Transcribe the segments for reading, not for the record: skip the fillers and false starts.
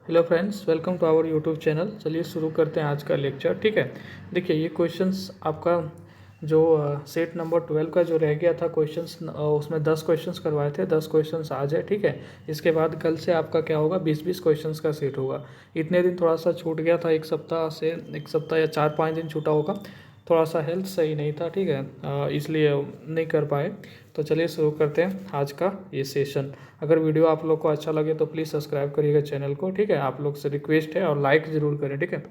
Hello friends, welcome to our YouTube channel. चलिए शुरू करते हैं आज का लेक्चर। ठीक है, देखिए ये क्वेश्चंस आपका जो सेट नंबर 12 का जो रह गया था क्वेश्चंस, उसमें 10 क्वेश्चंस करवाए थे। 10 क्वेश्चंस आज है। ठीक है, इसके बाद कल से आपका क्या होगा, 20-20 क्वेश्चंस का सेट होगा। इतने दिन थोड़ा सा छूट गया था, एक सप्ताह या 4-5 दिन छूटा होगा। थोड़ा सा हेल्थ सही नहीं था, ठीक है, इसलिए नहीं कर पाए। तो चलिए शुरू करते हैं आज का ये सेशन। अगर वीडियो आप लोग को अच्छा लगे तो प्लीज़ सब्सक्राइब करिएगा चैनल को। ठीक है, आप लोग से रिक्वेस्ट है, और लाइक ज़रूर करें। ठीक है,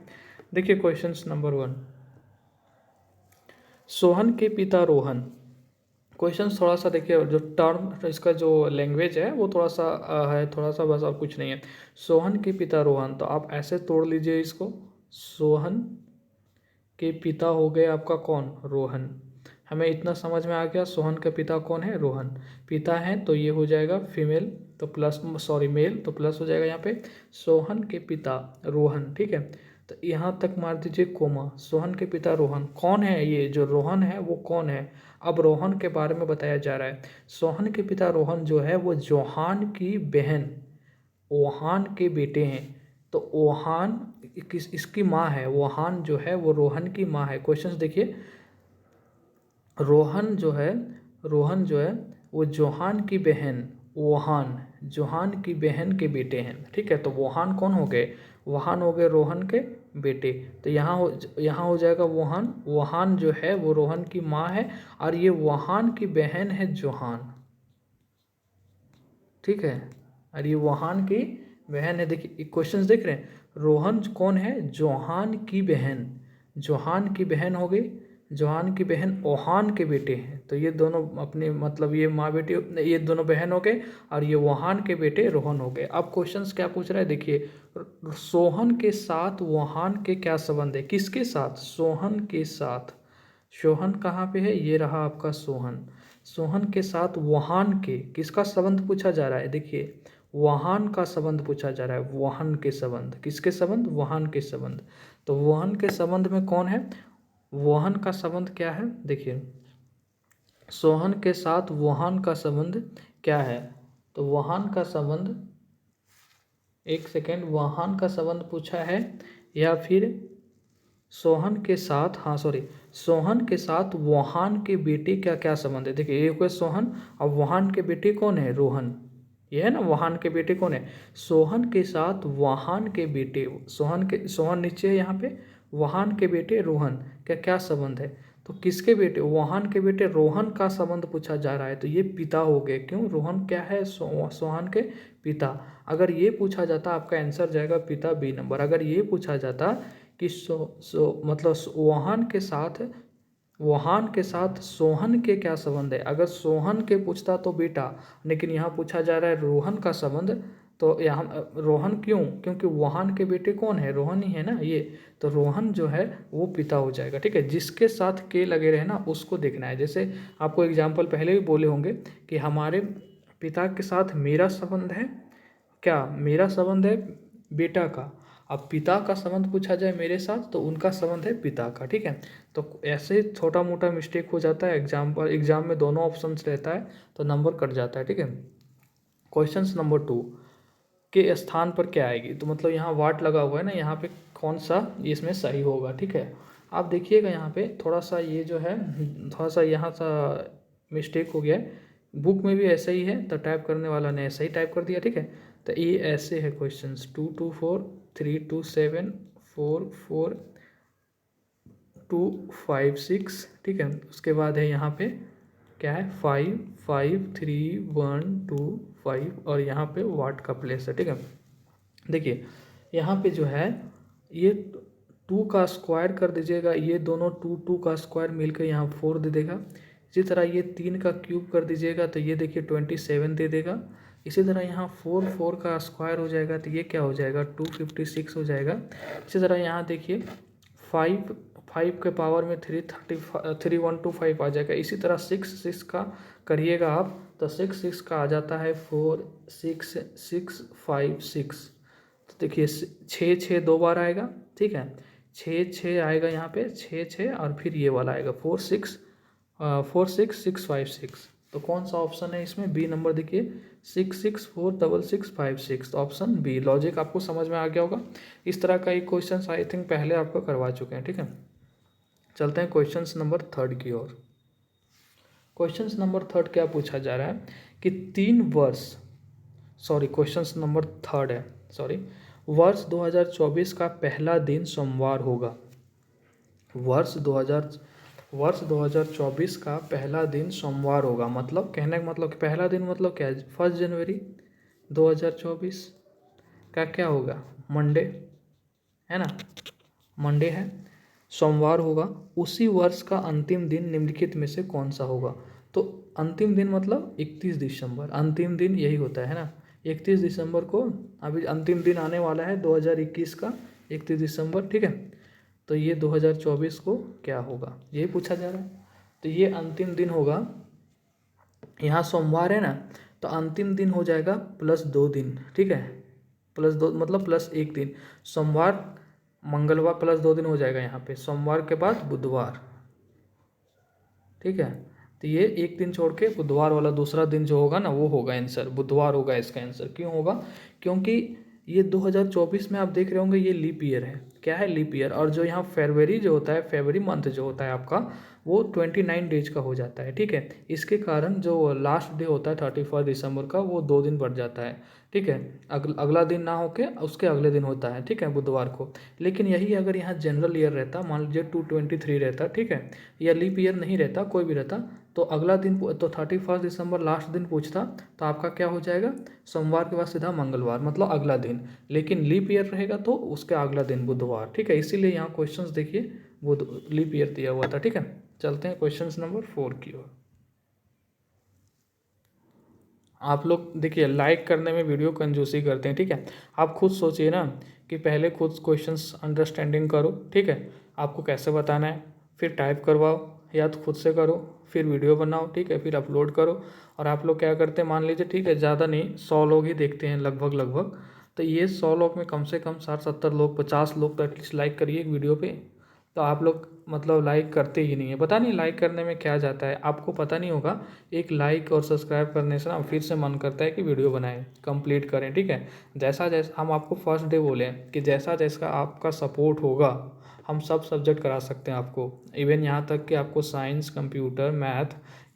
देखिए क्वेश्चंस नंबर 1, सोहन के पिता रोहन। क्वेश्चन थोड़ा सा देखिए, जो टर्म इसका जो लैंग्वेज है वो थोड़ा सा है, थोड़ा सा, बस और कुछ नहीं है। सोहन के पिता रोहन, तो आप ऐसे तोड़ लीजिए इसको। सोहन के पिता हो गए आपका कौन, रोहन। हमें इतना समझ में आ गया, सोहन का पिता कौन है, रोहन। पिता है तो ये हो जाएगा फीमेल, तो प्लस, सॉरी मेल, तो प्लस हो जाएगा यहाँ पे। सोहन के पिता रोहन, ठीक है। तो यहाँ तक मार दीजिए कोमा। सोहन के पिता रोहन कौन है, ये जो रोहन है वो कौन है। अब रोहन के बारे में बताया जा रहा है। सोहन के पिता रोहन जो है वो जोहान की बहन ओहान के बेटे हैं। तो ओहान किस, इसकी माँ है। ओहान जो है वो रोहन की माँ है। क्वेश्चंस देखिए, रोहन जो है वो जोहान की बहन ओहान, जोहान की बहन के बेटे हैं। ठीक है, तो वोहान कौन हो गए, वहान हो गए रोहन के बेटे। तो यहाँ हो जाएगा वोहान। वोहान जो है वो रोहन की माँ है, और ये वोहान की बहन है जोहान। ठीक है, और ये वोहान की बहन है। देखिए क्वेश्चंस देख रहे हैं, रोहन कौन है, जोहान की बहन। जोहान की बहन हो गई, जोहान की बहन ओहान के बेटे हैं। तो ये दोनों अपने, मतलब ये माँ बेटी, ये दोनों बहन हो गए, और ये वोहान के बेटे रोहन हो गए। अब क्वेश्चंस क्या पूछ रहा है, देखिए सोहन के साथ वोहान के क्या संबंध है, किसके साथ, सोहन के साथ। सोहन कहाँ पे है, ये रहा आपका सोहन। सोहन के साथ वहान के किसका संबंध पूछा जा रहा है, देखिए वहान का संबंध पूछा जा रहा है। वहन के संबंध, किसके संबंध, वहान के संबंध। तो वहन के संबंध में कौन है, वहन का संबंध क्या है, देखिए सोहन के साथ वहान का संबंध क्या है। तो वहान का संबंध, एक सेकेंड, वहान का संबंध पूछा है, या फिर सोहन के साथ, हाँ सॉरी, सोहन के साथ वहान के बेटे का क्या संबंध है। देखिए एक है सोहन, और वहान के बेटे कौन है, रोहन। ये है ना, वहान के बेटे कौन है, सोहन के साथ वहान के बेटे, सोहन नीचे है यहाँ पे, वहान के बेटे रोहन का क्या संबंध है। तो किसके बेटे, वहान के बेटे रोहन का संबंध पूछा जा रहा है। तो ये पिता हो गए, क्यों, रोहन क्या है, सोहन के पिता। अगर ये पूछा जाता आपका आंसर जाएगा पिता, बी नंबर। अगर ये पूछा जाता कि मतलब वहान के साथ सोहन के क्या संबंध है, अगर सोहन के पूछता तो बेटा, लेकिन यहाँ पूछा जा रहा है रोहन का संबंध। तो यहाँ रोहन क्यों, क्योंकि वहान के बेटे कौन है, रोहन ही है ना ये। तो रोहन जो है वो पिता हो जाएगा। ठीक है, जिसके साथ के लगे रहे ना उसको देखना है। जैसे आपको एग्जाम्पल पहले भी बोले होंगे कि हमारे पिता के साथ मेरा संबंध है, क्या, मेरा संबंध है बेटा का। अब पिता का संबंध पूछा जाए मेरे साथ, तो उनका संबंध है पिता का। ठीक है, तो ऐसे छोटा मोटा मिस्टेक हो जाता है, एग्जाम में दोनों ऑप्शंस रहता है तो नंबर कट जाता है। ठीक है, क्वेश्चन नंबर 2 के स्थान पर क्या आएगी। तो मतलब यहाँ वाट लगा हुआ है ना, यहाँ पे कौन सा इसमें सही होगा। ठीक है, आप देखिएगा यहाँ पे थोड़ा सा ये जो है, थोड़ा सा यहाँ सा मिस्टेक हो गया है। बुक में भी ऐसा ही है, तो टाइप करने वाला ने ऐसा ही टाइप कर दिया। ठीक है, तो ये ऐसे है क्वेश्चंस, 224 327 44 256। ठीक है, उसके बाद है यहाँ पे क्या है, 5 5 3 1 2 5, और यहाँ पे वाट का प्लेस है। ठीक है, देखिए यहाँ पे जो है ये 2 का स्क्वायर कर दीजिएगा, ये दोनों 2 का स्क्वायर मिलकर यहाँ 4 दे देगा। इसी तरह ये 3 का क्यूब कर दीजिएगा, तो ये देखिए 27 दे देगा। इसी तरह यहाँ 4 का स्क्वायर हो जाएगा, तो ये क्या हो जाएगा, 256 हो जाएगा। इसी तरह यहाँ देखिए 5 5 के पावर में 3125 आ जाएगा। इसी तरह 6 का करिएगा आप, तो 6 का आ जाता है 46656। तो देखिए 6 2 बार आएगा। ठीक है, 6 आएगा यहाँ पे, 6 और फिर ये वाला आएगा 46656। तो कौन सा ऑप्शन है इसमें, बी नंबर देखिए 664656 ऑप्शन बी। लॉजिक आपको समझ में आ गया होगा। इस तरह का एक क्वेश्चन आई थिंक पहले आपको करवा चुके हैं, ठीक है। चलते हैं क्वेश्चन नंबर 3 की ओर। क्वेश्चन नंबर 3 क्या पूछा जा रहा है कि 3 वर्ष, सॉरी क्वेश्चन नंबर 3 है, सॉरी, वर्ष 2024 का पहला दिन सोमवार होगा। वर्ष 2024 का पहला दिन सोमवार होगा। मतलब कहने का मतलब कि पहला दिन मतलब क्या है, 1 जनवरी 2024 का क्या होगा, मंडे है ना, मंडे है, सोमवार होगा। उसी वर्ष का अंतिम दिन निम्नलिखित में से कौन सा होगा। तो अंतिम दिन मतलब 31 दिसंबर, अंतिम दिन यही होता है ना, 31 दिसंबर को अभी अंतिम दिन आने वाला है 2021 का 31 दिसंबर, ठीक है। तो ये 2024 को क्या होगा, यही पूछा जा रहा है। तो ये अंतिम दिन होगा, यहाँ सोमवार है ना, तो अंतिम दिन हो जाएगा +2 दिन, ठीक है, +2 मतलब +1 दिन। सोमवार मंगलवार +2 दिन हो जाएगा यहाँ पे, सोमवार के बाद बुधवार, ठीक है। तो ये एक दिन छोड़ के बुधवार वाला दूसरा दिन जो होगा ना, वो होगा आंसर, बुधवार होगा इसका आंसर। क्यों होगा, क्योंकि ये 2024 में आप देख रहे होंगे ये लीप ईयर है। क्या है, लीप ईयर। और जो यहाँ फरवरी जो होता है, फरवरी मंथ जो होता है आपका, वो 29 डेज का हो जाता है, ठीक है। इसके कारण जो लास्ट डे होता है 31 दिसंबर का, वो 2 दिन बढ़ जाता है, ठीक है। अगला दिन ना होके उसके अगले दिन होता है, ठीक है, बुधवार को। लेकिन यही अगर यहाँ जनरल ईयर रहता, मान लीजिए 223 रहता, ठीक है, या लीप ईयर नहीं रहता, कोई भी रहता, तो अगला दिन तो 31 दिसंबर लास्ट दिन पूछता, तो आपका क्या हो जाएगा, सोमवार के बाद सीधा मंगलवार, मतलब अगला दिन। लेकिन लीप ईयर रहेगा तो उसका अगला दिन बुधवार, ठीक है। इसीलिए यहाँ क्वेश्चंस देखिए वो लीप ईयर दिया हुआ था, ठीक है। चलते हैं क्वेश्चन नंबर 4 की ओर। आप लोग देखिए लाइक करने में वीडियो कंजूसी करते हैं, ठीक है। आप खुद सोचिए ना कि पहले खुद क्वेश्चंस अंडरस्टैंडिंग करो, ठीक है, आपको कैसे बताना है, फिर टाइप करवाओ या तो खुद से करो, फिर वीडियो बनाओ, ठीक है, फिर अपलोड करो। और आप लोग क्या करते हैं, मान लीजिए, ठीक है, ज़्यादा नहीं 100 लोग ही देखते हैं लगभग, तो ये 100 लोग में कम से कम 60-70 लोग, 50 लोग तो एटलीस्ट लाइक करिए एक वीडियो पे। तो आप लोग मतलब लाइक करते ही नहीं है, पता नहीं लाइक करने में क्या जाता है, आपको पता नहीं होगा। एक लाइक और सब्सक्राइब करने से ना फिर से मन करता है कि वीडियो बनाएं, कंप्लीट करें, ठीक है। जैसा जैसा हम आपको फर्स्ट डे बोले कि जैसा जैसा आपका सपोर्ट होगा, हम सब सब्जेक्ट करा सकते हैं आपको, इवन यहाँ तक कि आपको साइंस, कंप्यूटर, मैथ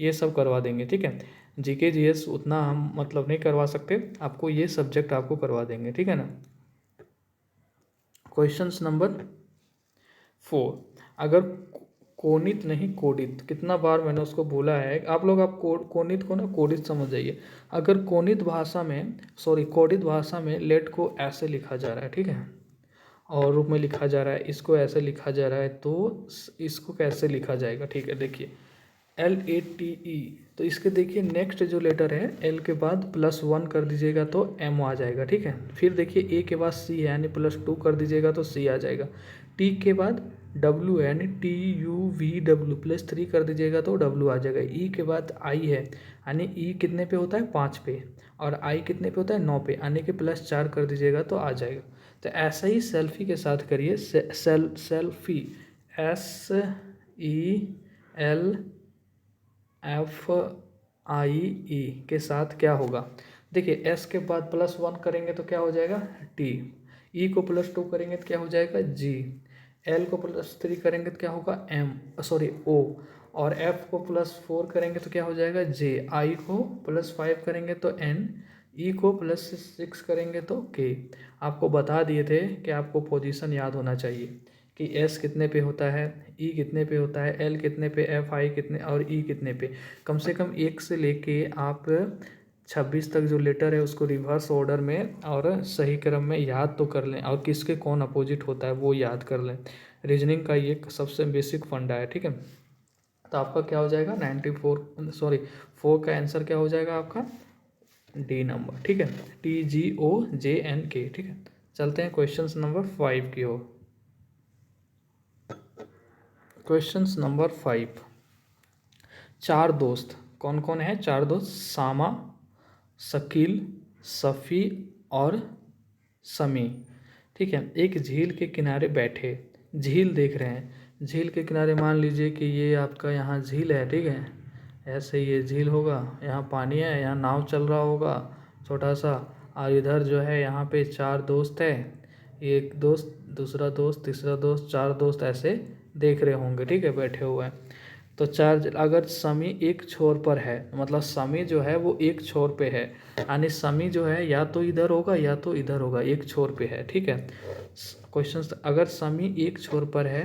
ये सब करवा देंगे, ठीक है। जीके जीएस उतना हम मतलब नहीं करवा सकते, आपको ये सब्जेक्ट आपको करवा देंगे, ठीक है ना। क्वेश्चन नंबर 4, अगर कोनित नहीं कोडित, कितना बार मैंने उसको बोला है, आप लोग आप कोनित को ना कोडित समझ जाइए। अगर कोनित भाषा में, सॉरी कोडित भाषा में लेट को ऐसे लिखा जा रहा है, ठीक है, और रूप में लिखा जा रहा है, इसको ऐसे लिखा जा रहा है, तो इसको कैसे लिखा जाएगा, ठीक है। देखिए LATE, तो इसके देखिए नेक्स्ट जो लेटर है L के बाद +1 कर दीजिएगा तो M आ जाएगा, ठीक है। फिर देखिए A के बाद C है यानी +2 कर दीजिएगा तो C आ जाएगा। T के बाद W है यानी TUVW +3 कर दीजिएगा तो W आ जाएगा। E के बाद I है यानी E कितने पे होता है, 5 पे, और I कितने पे होता है, 9 पे, यानी कि +4 कर दीजिएगा तो आ जाएगा। तो ऐसा ही सेल्फी के साथ करिए, सेल्फी SELFIE के साथ क्या होगा, देखिए S के बाद +1 करेंगे तो क्या हो जाएगा T, E को +2 करेंगे तो क्या हो जाएगा G, L को +3 करेंगे तो क्या होगा O, और F को +4 करेंगे तो क्या हो जाएगा J, I को +5 करेंगे तो N, E को +6 करेंगे तो K। आपको बता दिए थे कि आपको पोजीशन याद होना चाहिए कि S कितने पे होता है, E कितने पे होता है, L कितने पे, FI कितने और E कितने पे। कम से कम 1 से लेके आप 26 तक जो लेटर है उसको रिवर्स ऑर्डर में और सही क्रम में याद तो कर लें, और किसके कौन अपोजिट होता है वो याद कर लें। रीजनिंग का ये सबसे बेसिक फंडा है, ठीक है। तो आपका क्या हो जाएगा 4 का आंसर क्या हो जाएगा आपका D नंबर, ठीक है, TGOJNK, ठीक है। चलते हैं क्वेश्चन नंबर 5 की ओर। क्वेश्चन नंबर 5, 4 दोस्त, कौन कौन है 4 दोस्त, सामा, शकील, सफ़ी और समी, ठीक है, एक झील के किनारे बैठे, झील देख रहे हैं, झील के किनारे मान लीजिए कि ये आपका यहाँ झील है, ठीक है, ऐसे ये झील होगा, यहाँ पानी है, यहाँ नाव चल रहा होगा, छोटा सा, और इधर जो है यहाँ पे 4 दोस्त है, एक दोस्त, दूसरा दोस्त, तीसरा दोस्त, 4 दोस्त ऐसे देख रहे होंगे, ठीक है, बैठे हुए हैं। तो अगर समी एक छोर पर है, मतलब समी जो है वो एक छोर पे है, यानी समी जो है या तो इधर होगा या तो इधर होगा, एक छोर पे है, ठीक है। क्वेश्चन, अगर समी एक छोर पर है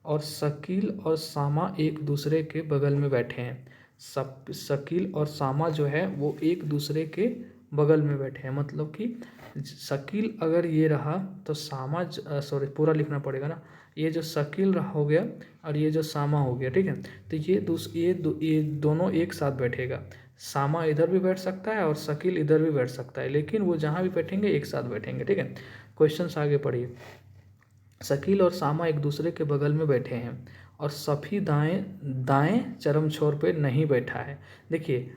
और शकील और सामा एक दूसरे के बगल में बैठे हैं, शकील और सामा जो है वो एक दूसरे के बगल में बैठे हैं, मतलब कि शकील अगर ये रहा तो सामा, सॉरी पूरा लिखना पड़ेगा ना, ये जो शकील हो गया और ये जो सामा हो गया, ठीक है। तो ये दोनों एक साथ बैठेगा, सामा इधर भी बैठ सकता है और शकील इधर भी बैठ सकता है, लेकिन वो जहाँ भी बैठेंगे एक साथ बैठेंगे, ठीक है। क्वेश्चन आगे पढ़िए। शकील और सामा एक दूसरे के बगल में बैठे हैं और सफ़ी दाएं दाएं चरम छोर पे नहीं बैठा है। देखिए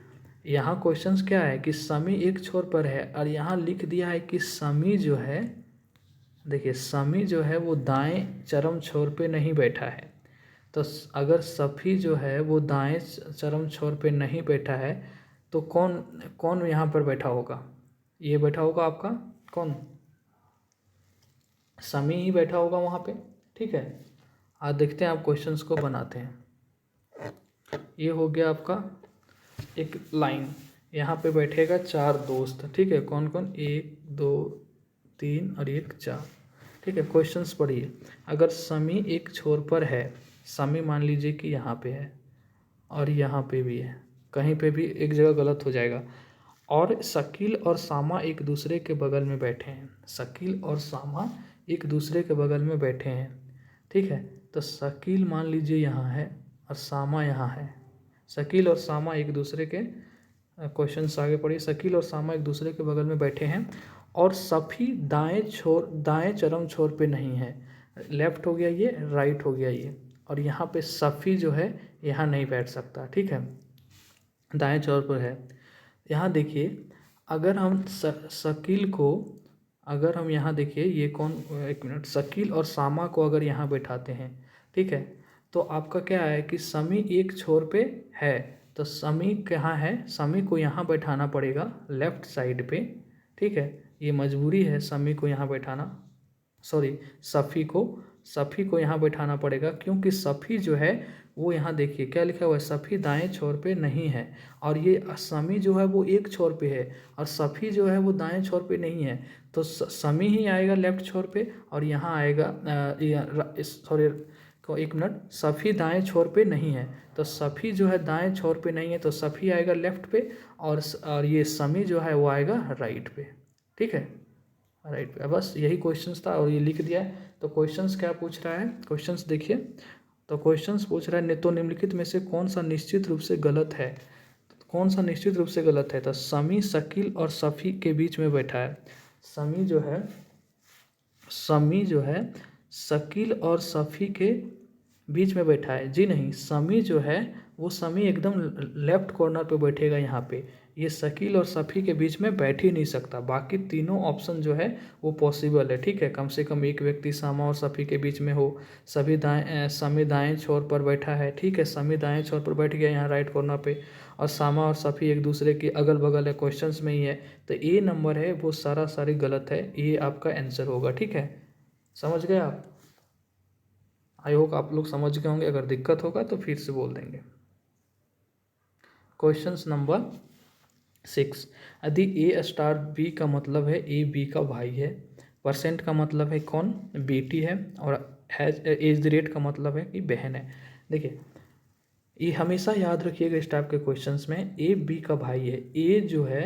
यहाँ क्वेश्चंस क्या है कि समी एक छोर पर है और यहाँ लिख दिया है कि समी जो है, देखिए समी जो है वो दाएं चरम छोर पे नहीं बैठा है। तो अगर सफ़ी जो है वो दाएं चरम छोर पे नहीं बैठा है तो कौन कौन यहाँ पर बैठा होगा? ये बैठा होगा आपका कौन? समी ही बैठा होगा वहाँ पे, ठीक है। आज देखते हैं, आप क्वेश्चंस को बनाते हैं। ये हो गया आपका एक लाइन, यहाँ पे बैठेगा 4 दोस्त, ठीक है। कौन कौन? 1 2 3 और 1 4, ठीक है। क्वेश्चंस पढ़िए। अगर समी एक छोर पर है, समी मान लीजिए कि यहाँ पे है और यहाँ पे भी है, कहीं पे भी एक जगह गलत हो जाएगा, और शकील और सामा एक दूसरे के बगल में बैठे हैं, शकील और सामा एक दूसरे के बगल में बैठे हैं, ठीक है। तो शकील मान लीजिए यहाँ है और सामा यहाँ है, शकील और सामा एक दूसरे के, क्वेश्चन आगे पढ़िए। शकील और सामा एक दूसरे के बगल में बैठे हैं और सफ़ी दाएं चरम छोर पे नहीं है, लेफ्ट हो गया ये, राइट हो गया ये, और यहाँ पे सफ़ी जो है यहाँ नहीं बैठ सकता, ठीक है, दाएं छोर पर है। यहाँ देखिए, अगर हम शकील को, अगर हम यहाँ देखिए ये कौन, एक मिनट, शकील और सामा को अगर यहाँ बैठाते हैं, ठीक है, तो आपका क्या है कि समी एक छोर पे है, तो समी कहाँ है? समी को यहाँ बैठाना पड़ेगा लेफ्ट साइड पे, ठीक है। ये मजबूरी है समी को यहाँ बैठाना, सॉरी सफ़ी को यहाँ बैठाना पड़ेगा, क्योंकि सफ़ी जो है वो यहाँ देखिए क्या लिखा हुआ है, सफ़ी दाएं छोर पे नहीं है, और ये समी जो है वो एक छोर पे है और सफ़ी जो है वो दाएं छोर पे नहीं है, तो समी ही आएगा लेफ्ट छोर पे और यहाँ आएगा, सॉरी को एक मिनट, सफ़ी दाएं छोर पे नहीं है, तो सफ़ी जो है दाएं छोर पे नहीं है, तो सफ़ी आएगा लेफ्ट पे और ये समी जो है वो आएगा राइट पे, ठीक है, राइट पे। बस यही क्वेश्चंस था और ये लिख दिया है। तो क्वेश्चंस क्या पूछ रहा है? क्वेश्चंस देखिए, तो क्वेश्चंस पूछ रहा है, तो निम्नलिखित में से कौन सा निश्चित रूप से गलत है? कौन सा निश्चित रूप से गलत है? तो समी शकील और सफ़ी के बीच में बैठा है, समी जो है शकील और सफ़ी के बीच में बैठा है, जी नहीं, समी जो है वो समी एकदम लेफ्ट कॉर्नर पे बैठेगा यहाँ पे, ये शकील और सफ़ी के बीच में बैठ ही नहीं सकता। बाकी तीनों ऑप्शन जो है वो पॉसिबल है, ठीक है। कम से कम एक व्यक्ति सामा और सफ़ी के बीच में हो, समी दाएं छोर पर बैठा है, ठीक है, समी दाएं छोर पर बैठ गया यहाँ राइट कॉर्नर पे, और सामा और सफ़ी एक दूसरे के अगल बगल है, क्वेश्चंस में ही है, तो ए नंबर है वो सारी गलत है, ये आपका आंसर होगा, ठीक है। समझ गए आप? आई होप आप लोग समझ गए होंगे, अगर दिक्कत होगा तो फिर से बोल देंगे। क्वेश्चन नंबर 6, यदि ए स्टार बी का मतलब है ए बी का भाई है, परसेंट का मतलब है कौन? बेटी है, और हैज एज द रेट का मतलब है कि बहन है। देखिए ये हमेशा याद रखिएगा इस टाइप के क्वेश्चंस में, ए बी का भाई है, ए जो है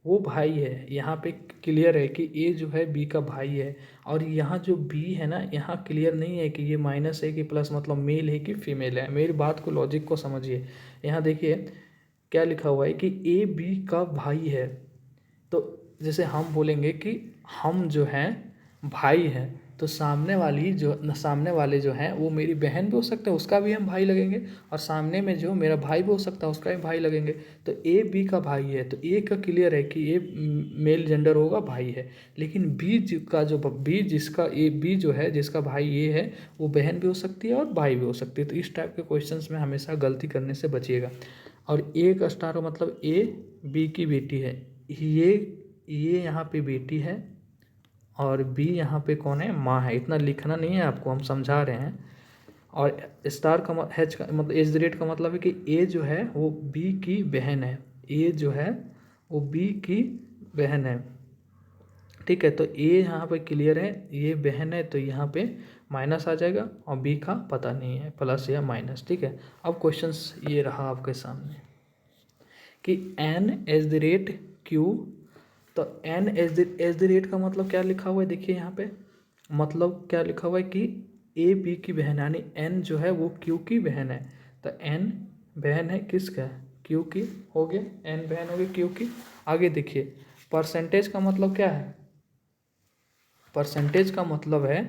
वो भाई है, यहाँ पे क्लियर है कि ए जो है बी का भाई है, और यहाँ जो बी है ना, यहाँ क्लियर नहीं है कि ये माइनस है कि प्लस, मतलब मेल है कि फीमेल है। मेरी बात को, लॉजिक को समझिए। यहाँ देखिए क्या लिखा हुआ है कि ए बी का भाई है, तो जैसे हम बोलेंगे कि हम जो हैं भाई हैं, तो सामने वाले जो हैं वो मेरी बहन भी हो सकता है, उसका भी हम भाई लगेंगे, और सामने में जो मेरा भाई भी हो सकता है उसका भी भाई लगेंगे। तो ए बी का भाई है, तो ए का क्लियर है कि ए मेल जेंडर होगा, भाई है, लेकिन बी जो है जिसका भाई ये है, वो बहन भी हो सकती है और भाई भी हो सकती है। तो इस टाइप के क्वेश्चंस में हमेशा गलती करने से बचिएगा। और ए का स्टार मतलब ए बी की बेटी है, ये ये यहाँ पे बेटी है और बी यहाँ पे कौन है, माँ है। इतना लिखना नहीं है आपको, हम समझा रहे हैं। और स्टार का एच का मतलब एज द रेट का मतलब है कि ए जो है वो बी की बहन है, ए जो है वो बी की बहन है। ठीक है, तो ए यहाँ पे क्लियर है, ये बहन है तो यहाँ पे माइनस आ जाएगा और बी का पता नहीं है, प्लस या माइनस। ठीक है, अब क्वेश्चंस ये रहा आपके सामने कि an edge the rate queue. तो एन एज द रेट का मतलब क्या लिखा हुआ है, देखिए यहाँ पे मतलब क्या लिखा हुआ है कि ए बी की बहन है, यानी एन जो है वो क्यू की बहन है। तो एन बहन है किसका, क्यू की, हो गया, एन बहन हो गई क्यू की। आगे देखिए परसेंटेज का मतलब क्या है, परसेंटेज का मतलब है,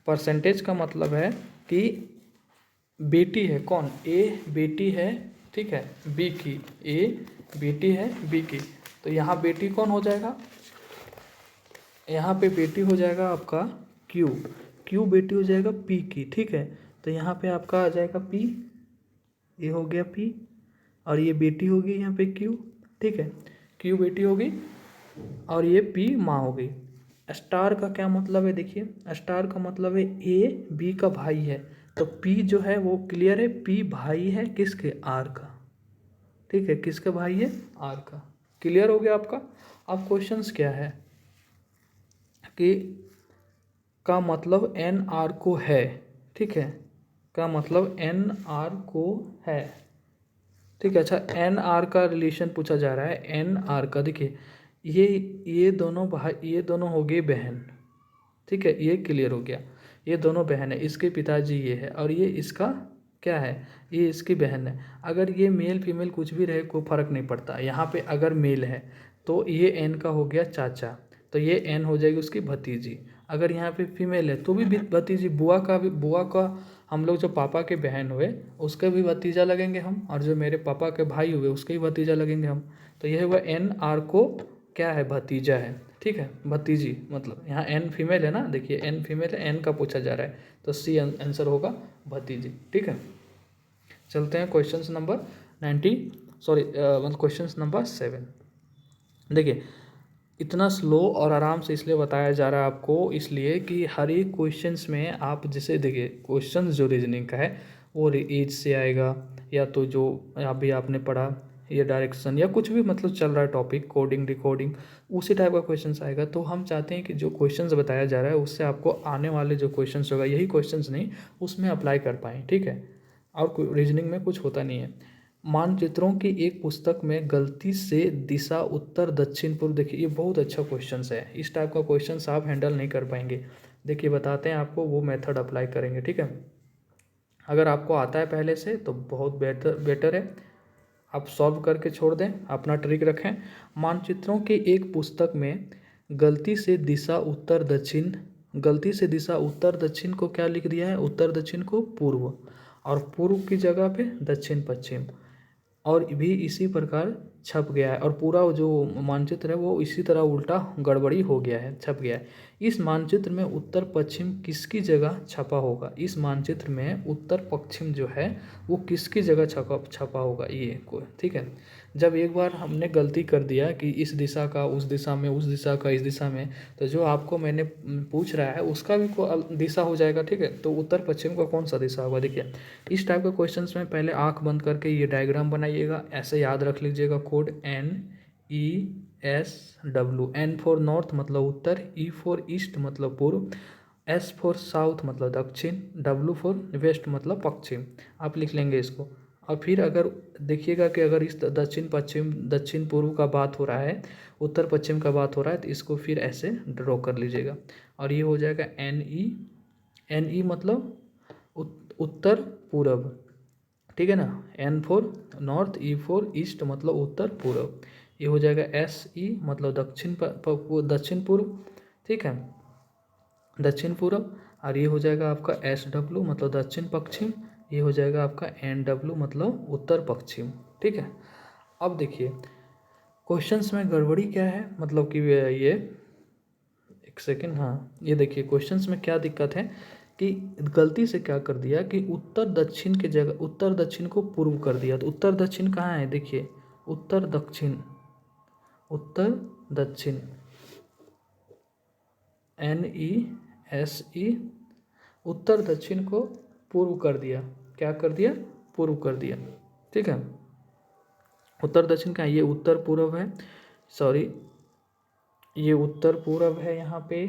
परसेंटेज का मतलब है कि बेटी है कौन, ए बेटी है, ठीक है, बी की, ए बेटी है बी की। तो यहाँ बेटी कौन हो जाएगा, यहाँ पे बेटी हो जाएगा आपका क्यू, क्यू बेटी हो जाएगा पी की। ठीक है, तो यहाँ पे आपका आ जाएगा पी, ये हो गया पी, और ये बेटी होगी यहाँ पे क्यू। ठीक है, क्यू बेटी होगी और ये पी माँ हो गई। स्टार का क्या मतलब है, देखिए स्टार का मतलब है ए बी का भाई है, तो पी जो है वो क्लियर है, पी भाई है किसके, आर का। ठीक है, किसका भाई है, आर का। क्लियर हो गया आपका। अब क्वेश्चंस क्या है कि का मतलब एन आर को है। ठीक है, का मतलब एन आर को है। ठीक है, अच्छा एन आर का रिलेशन पूछा जा रहा है, एन आर का। देखिए ये दोनों भाई, ये दोनों हो गए बहन। ठीक है, ये क्लियर हो गया, ये दोनों बहन है, इसके पिताजी ये है और ये इसका क्या है, ये इसकी बहन है। अगर ये मेल फीमेल कुछ भी रहे कोई फ़र्क नहीं पड़ता। यहाँ पे अगर मेल है तो ये एन का हो गया चाचा, तो ये एन हो जाएगी उसकी भतीजी। अगर यहाँ पे फीमेल है तो भी भतीजी, बुआ का भी, बुआ का हम लोग जो पापा के बहन हुए उसके भी भतीजा लगेंगे हम, और जो मेरे पापा के भाई हुए उसके भी भतीजा लगेंगे हम। तो यह हुआ एन आर को क्या है, भतीजा है। ठीक है, भतीजी मतलब यहाँ एन फीमेल है ना, देखिए एन फीमेल है, एन का पूछा जा रहा है, तो सी आंसर होगा भतीजी। ठीक है, चलते हैं क्वेश्चन नंबर 7। देखिए इतना स्लो और आराम से इसलिए बताया जा रहा है आपको, इसलिए कि हर एक क्वेश्चंस में आप जैसे देखिए क्वेश्चंस जो रीजनिंग का है वो एज से आएगा, या तो जो अभी आपने पढ़ा या डायरेक्शन या कुछ भी मतलब चल रहा है टॉपिक, कोडिंग डिकोडिंग, उसी टाइप का क्वेश्चंस आएगा। तो हम चाहते हैं कि जो क्वेश्चंस बताया जा रहा है उससे आपको आने वाले जो क्वेश्चंस होगा, यही क्वेश्चंस नहीं उसमें अप्लाई कर पाएँ। ठीक है, और रीजनिंग में कुछ होता नहीं है। मानचित्रों की एक पुस्तक में गलती से दिशा उत्तर दक्षिण पूर्व, देखिए ये बहुत अच्छा क्वेश्चन है, इस टाइप का क्वेश्चन आप हैंडल नहीं कर पाएंगे। देखिए बताते हैं आपको, वो मेथड अप्लाई करेंगे। ठीक है, अगर आपको आता है पहले से तो बहुत बेटर है, आप सॉल्व करके छोड़ दें, अपना ट्रिक रखें। मानचित्रों की एक पुस्तक में गलती से दिशा उत्तर दक्षिण, गलती से दिशा उत्तर दक्षिण को क्या लिख दिया है, उत्तर दक्षिण को पूर्व, और पूर्व की जगह पे दक्षिण पश्चिम, और भी इसी प्रकार छप गया है। और पूरा जो मानचित्र है वो इसी तरह उल्टा गड़बड़ी हो गया है, छप गया है। इस मानचित्र में उत्तर पश्चिम किसकी जगह छपा होगा, इस मानचित्र में उत्तर पश्चिम जो है वो किसकी जगह छपा होगा, ये को। ठीक है, जब एक बार हमने गलती कर दिया कि इस दिशा का उस दिशा में, उस दिशा का इस दिशा में, तो जो आपको मैंने पूछ रहा है उसका भी दिशा हो जाएगा। ठीक है, तो उत्तर पश्चिम का कौन सा दिशा होगा। देखिए इस टाइप के क्वेश्चंस में पहले आंख बंद करके ये डायग्राम बनाइएगा, ऐसे याद रख लीजिएगा code NESW, N for north मतलब उत्तर, E फॉर ईस्ट मतलब पूर्व, S फॉर साउथ मतलब दक्षिण, W फॉर वेस्ट मतलब पश्चिम। आप लिख लेंगे इसको। और फिर अगर देखिएगा कि अगर इस दक्षिण पश्चिम, दक्षिण पूर्व का बात हो रहा है, उत्तर पश्चिम का बात हो रहा है, तो इसको फिर ऐसे ड्रॉ कर लीजिएगा और ये हो जाएगा NE मतलब उत्तर पूर्व। ठीक है ना, N for north, E for east मतलब उत्तर पूर्व, ये हो जाएगा SE मतलब दक्षिण पूर्व। ठीक है, दक्षिण पूर्व, और ये हो जाएगा आपका SW मतलब दक्षिण पश्चिम, ये हो जाएगा आपका NW मतलब उत्तर पश्चिम। ठीक है, अब देखिए क्वेश्चंस में गड़बड़ी क्या है, मतलब कि ये एक सेकेंड, हाँ ये देखिए क्वेश्चंस में क्या दिक्कत है कि गलती से क्या कर दिया कि उत्तर दक्षिण के जगह उत्तर दक्षिण को पूर्व कर दिया। तो उत्तर दक्षिण कहाँ है, देखिए उत्तर दक्षिण, उत्तर दक्षिण, NESE उत्तर दक्षिण को पूर्व कर दिया। क्या कर दिया? पूर्व कर दिया। ठीक है, उत्तर दक्षिण का ये उत्तर पूर्व है, सॉरी ये उत्तर पूर्व है यहाँ पे,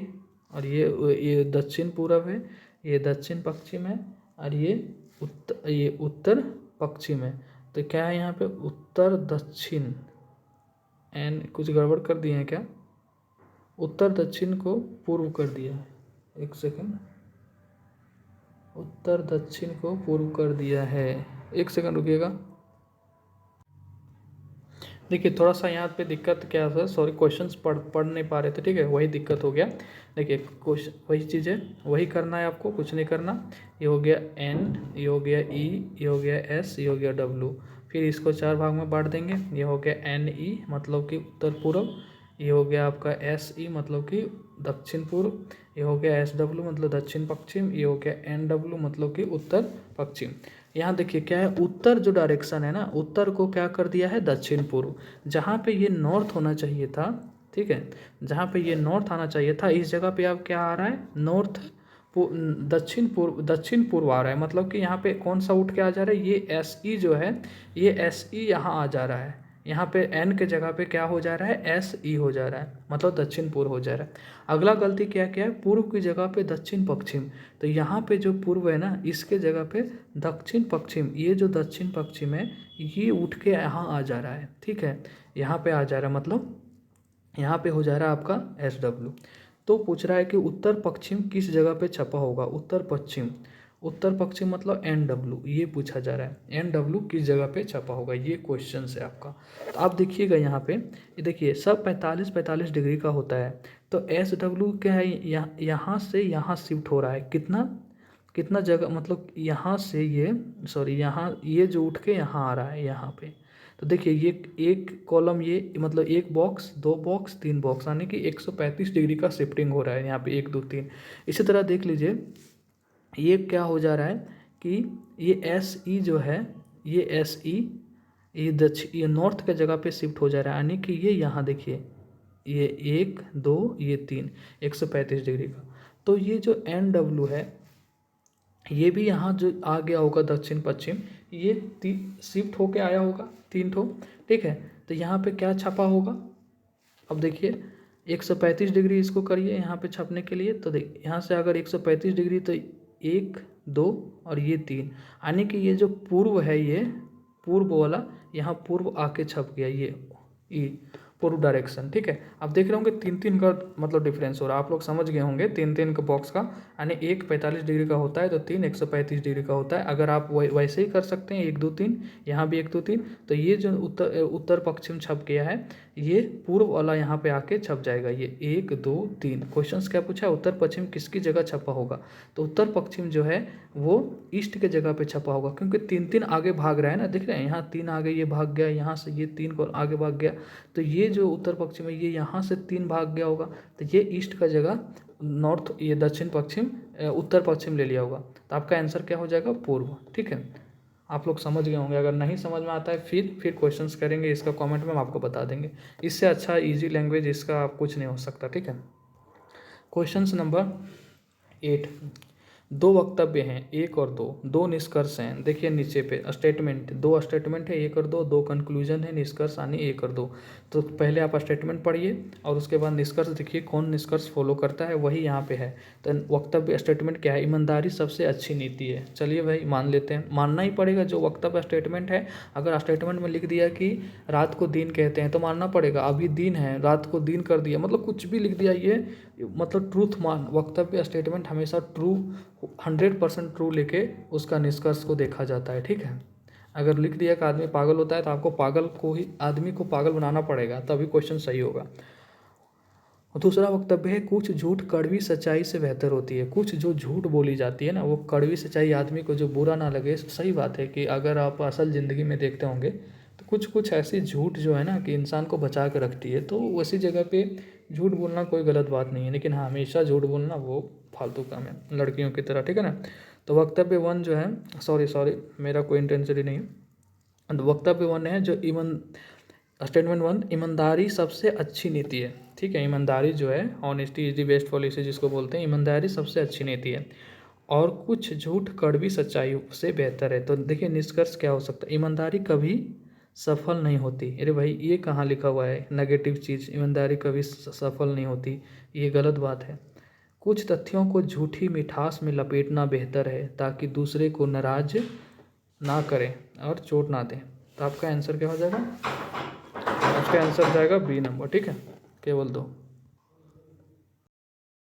और ये दक्षिण पूर्व है, ये दक्षिण पश्चिम है, और ये उत्तर पश्चिम है। तो क्या है यहाँ पे? उत्तर दक्षिण, एन कुछ गड़बड़ कर दिए हैं क्या? उत्तर दक्षिण को पूर्व कर दिया है। एक सेकंड, उत्तर दक्षिण को पूर्व कर दिया है। एक सेकंड रुकिएगा। देखिए थोड़ा सा यहाँ पे दिक्कत क्या है, सॉरी क्वेश्चंस पढ़ नहीं पा रहे थे। ठीक है, वही दिक्कत हो गया। देखिए क्वेश्चन वही चीज़ है, वही करना है आपको, कुछ नहीं करना। ये हो गया N, ये हो गया E, ये हो गया S, ये हो गया W। फिर इसको 4 भाग में बांट देंगे। ये हो गया NE मतलब कि उत्तर पूर्व, ये हो गया आपका SE मतलब कि दक्षिण पूर्व, ये हो गया SW मतलब दक्षिण पश्चिम, ये हो गया NW मतलब कि उत्तर पश्चिम। यहाँ देखिए क्या है, उत्तर जो डायरेक्शन है ना, उत्तर को क्या कर दिया है? दक्षिण पूर्व। जहाँ पे ये नॉर्थ होना चाहिए था, ठीक है, जहाँ पे ये नॉर्थ आना चाहिए था, इस जगह पे अब क्या आ रहा है? नॉर्थ दक्षिण पूर्व आ रहा है। मतलब कि यहाँ पे कौन सा उठ के आ जा रहा है? ये SE जो है, ये SE यहाँ आ जा रहा है। यहाँ पे N के जगह पे क्या हो जा रहा है? SE हो जा रहा है, मतलब दक्षिण पूर्व हो जा रहा है। अगला गलती क्या क्या है? पूर्व की जगह पे दक्षिण पश्चिम। तो यहाँ पे जो पूर्व है ना, इसके जगह पे दक्षिण पश्चिम, ये जो दक्षिण पश्चिम है ये उठ के यहाँ आ जा रहा है। ठीक है, यहाँ पे आ जा रहा है, मतलब यहाँ पे हो जा रहा है आपका SW। तो पूछ रहा है कि उत्तर पश्चिम किस जगह पे छपा होगा? उत्तर पश्चिम, उत्तर पश्चिम मतलब NW, ये पूछा जा रहा है। NW किस जगह पे छपा होगा, ये क्वेश्चन है आपका। तो आप देखिएगा यहाँ पे, ये देखिए सब 45-45 डिग्री का होता है। तो SW क्या है? यहाँ से यहाँ शिफ्ट हो रहा है। कितना कितना जगह, मतलब यहाँ से ये, सॉरी यहाँ ये जो उठ के यहाँ आ रहा है यहाँ पे। तो देखिए ये एक कॉलम, ये मतलब एक बॉक्स, 2 बॉक्स, 3 बॉक्स, यानी कि 135 डिग्री का शिफ्टिंग हो रहा है यहाँ पे, 1 2 3। इसी तरह देख लीजिए, ये क्या हो जा रहा है कि ये SE जो है, ये SE ये नॉर्थ के जगह पे शिफ्ट हो जा रहा है, यानी कि ये यहाँ देखिए, ये 1 2 ये 3, 135 डिग्री का। तो ये जो NW है, ये भी यहाँ जो आ गया होगा दक्षिण पश्चिम, ये शिफ्ट होके आया होगा 3 ठो। ठीक है, तो यहाँ पे क्या छपा होगा? अब देखिए 135 डिग्री इसको करिए यहाँ पे छपने के लिए। तो देखिए यहाँ से अगर 135 डिग्री, तो 1 2 और ये 3, यानी कि ये जो पूर्व है, ये पूर्व वाला यहाँ पूर्व आके छप गया, ये पूर्व डायरेक्शन। ठीक है, आप देख रहे होंगे 3-3 का मतलब डिफरेंस हो रहा है। आप लोग समझ गए होंगे 3-3 का बॉक्स का, यानी 1 45 डिग्री का होता है, तो 3 135 डिग्री का होता है। अगर आप वैसे ही कर सकते हैं 1 2 3, यहाँ भी 1 2 3, तो ये जो उत्तर पश्चिम छप गया है, ये पूर्व वाला यहाँ पे आके छप जाएगा। ये 1 2 3 क्वेश्चंस क्या पूछा है? उत्तर पश्चिम किसकी जगह छपा होगा? तो उत्तर पश्चिम जो है वो ईस्ट के जगह पे छपा होगा, क्योंकि 3-3 आगे भाग रहा है ना, देख रहे हैं यहाँ 3 आगे ये भाग गया, यहाँ से ये 3 को आगे भाग गया। तो ये जो उत्तर पश्चिम है, ये यहाँ से 3 भाग गया होगा, तो ये ईस्ट का जगह नॉर्थ, ये दक्षिण पश्चिम उत्तर पश्चिम ले लिया होगा। तो आपका आंसर क्या हो जाएगा? पूर्व। ठीक है, आप लोग समझ गए होंगे। अगर नहीं समझ में आता है फिर क्वेश्चंस करेंगे, इसका कमेंट में हम आपको बता देंगे। इससे अच्छा इजी लैंग्वेज इसका कुछ नहीं हो सकता। ठीक है, क्वेश्चंस नंबर 8, 2 वक्तव्य हैं, 1 और 2, 2 निष्कर्ष हैं। देखिए नीचे पे स्टेटमेंट, 2 स्टेटमेंट है, 1 और 2, 2 कंक्लूजन है, निष्कर्ष यानी 1 और 2। तो पहले आप स्टेटमेंट पढ़िए और उसके बाद निष्कर्ष देखिए कौन निष्कर्ष फॉलो करता है, वही यहाँ पे है। तो वक्तव्य स्टेटमेंट क्या है? ईमानदारी सबसे अच्छी नीति है। चलिए भाई मान लेते हैं, मानना ही पड़ेगा। जो वक्तव्य स्टेटमेंट है, अगर स्टेटमेंट में लिख दिया कि रात को दिन कहते हैं, तो मानना पड़ेगा। अभी दिन है, रात को दिन कर दिया, मतलब कुछ भी लिख दिया, ये मतलब ट्रूथ मान, वक्तव्य स्टेटमेंट हमेशा ट्रू 100% ट्रू लेके उसका निष्कर्ष को देखा जाता है। ठीक है, अगर लिख दिया कि आदमी पागल होता है, तो आपको पागल को ही, आदमी को पागल बनाना पड़ेगा, तभी क्वेश्चन सही होगा। और दूसरा वक्तव्य है, कुछ झूठ कड़वी सच्चाई से बेहतर होती है। कुछ जो झूठ बोली जाती है ना, वो कड़वी सच्चाई, आदमी को जो बुरा ना लगे। सही बात है कि अगर आप असल ज़िंदगी में देखते होंगे, तो कुछ ऐसी झूठ जो है ना कि इंसान को बचा कर रखती है, तो वैसी जगह पे झूठ बोलना कोई गलत बात नहीं है। लेकिन हाँ, हमेशा झूठ बोलना वो फालतू काम है, लड़कियों की तरह। ठीक है ना। तो वक्तव्य 1 जो है, सॉरी मेरा कोई इंटेंशनली नहीं है। वक्तव्य 1 है जो स्टेटमेंट 1, ईमानदारी सबसे अच्छी नीति है। ठीक है, ईमानदारी जो है, honesty is the best policy जिसको बोलते हैं, ईमानदारी सबसे अच्छी नीति है और कुछ झूठ कड़वी सच्चाई से बेहतर है। तो देखिए निष्कर्ष क्या हो सकता है, ईमानदारी कभी सफल नहीं होती। अरे भाई ये कहाँ लिखा हुआ है नेगेटिव चीज़, ईमानदारी कभी सफल नहीं होती, ये गलत बात है। कुछ तथ्यों को झूठी मिठास में लपेटना बेहतर है ताकि दूसरे को नाराज ना करें और चोट ना दें। तो आपका आंसर क्या हो जाएगा, आपका आंसर जाएगा बी नंबर। ठीक है, केवल 2।